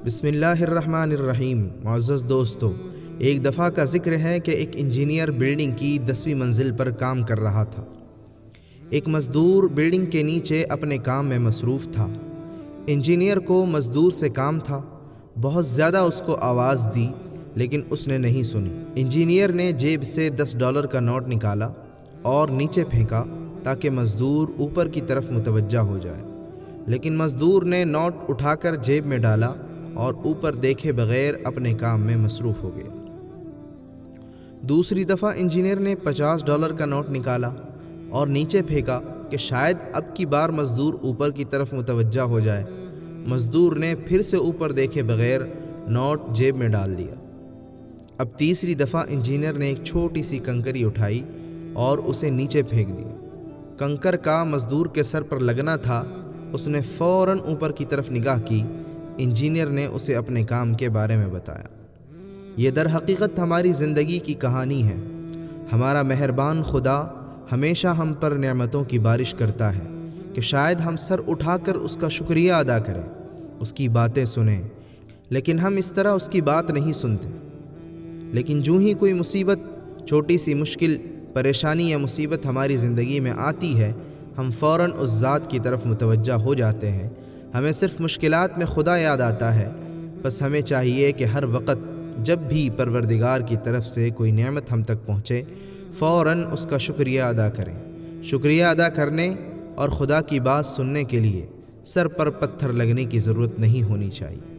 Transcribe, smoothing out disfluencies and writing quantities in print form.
بسم اللہ الرحمن الرحیم۔ معزز دوستو، ایک دفعہ کا ذکر ہے کہ ایک انجینئر بلڈنگ کی 10ویں منزل پر کام کر رہا تھا۔ ایک مزدور بلڈنگ کے نیچے اپنے کام میں مصروف تھا۔ انجینئر کو مزدور سے کام تھا، بہت زیادہ اس کو آواز دی لیکن اس نے نہیں سنی۔ انجینئر نے جیب سے $10 کا نوٹ نکالا اور نیچے پھینکا تاکہ مزدور اوپر کی طرف متوجہ ہو جائے، لیکن مزدور نے نوٹ اٹھا کر جیب میں ڈالا اور اوپر دیکھے بغیر اپنے کام میں مصروف ہو گیا۔ دوسری دفعہ انجینئر نے $50 کا نوٹ نکالا اور نیچے پھینکا کہ شاید اب کی بار مزدور اوپر کی طرف متوجہ ہو جائے۔ مزدور نے پھر سے اوپر دیکھے بغیر نوٹ جیب میں ڈال دیا۔ اب تیسری دفعہ انجینئر نے ایک چھوٹی سی کنکری اٹھائی اور اسے نیچے پھینک دیا۔ کنکر کا مزدور کے سر پر لگنا تھا۔ اس نے فوراً اوپر کی طرف نگاہ کی۔ انجینئر نے اسے اپنے کام کے بارے میں بتایا۔ یہ در حقیقت ہماری زندگی کی کہانی ہے۔ ہمارا مہربان خدا ہمیشہ ہم پر نعمتوں کی بارش کرتا ہے کہ شاید ہم سر اٹھا کر اس کا شکریہ ادا کریں، اس کی باتیں سنیں، لیکن ہم اس طرح اس کی بات نہیں سنتے۔ لیکن جو ہی کوئی مصیبت، چھوٹی سی مشکل، پریشانی یا مصیبت ہماری زندگی میں آتی ہے، ہم فوراً اس ذات کی طرف متوجہ ہو جاتے ہیں۔ ہمیں صرف مشکلات میں خدا یاد آتا ہے۔ بس ہمیں چاہیے کہ ہر وقت جب بھی پروردگار کی طرف سے کوئی نعمت ہم تک پہنچے، فوراً اس کا شکریہ ادا کریں۔ شکریہ ادا کرنے اور خدا کی بات سننے کے لیے سر پر پتھر لگنے کی ضرورت نہیں ہونی چاہیے۔